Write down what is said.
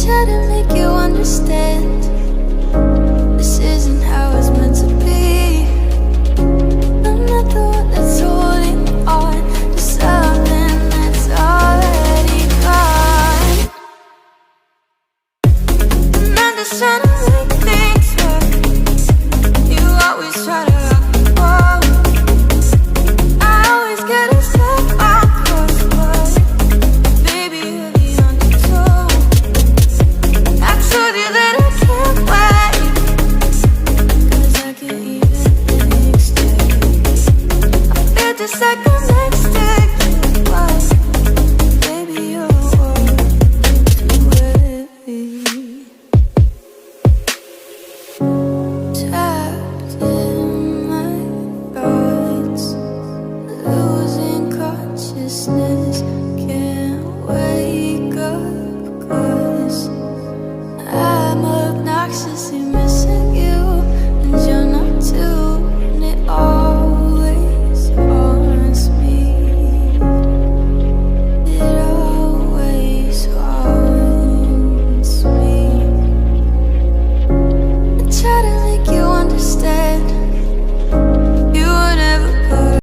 try to make you understand. This isn't how it's meant to be. I'm not the one that's holding on to something that's already gone. And I'm just trying to make things work. You always try to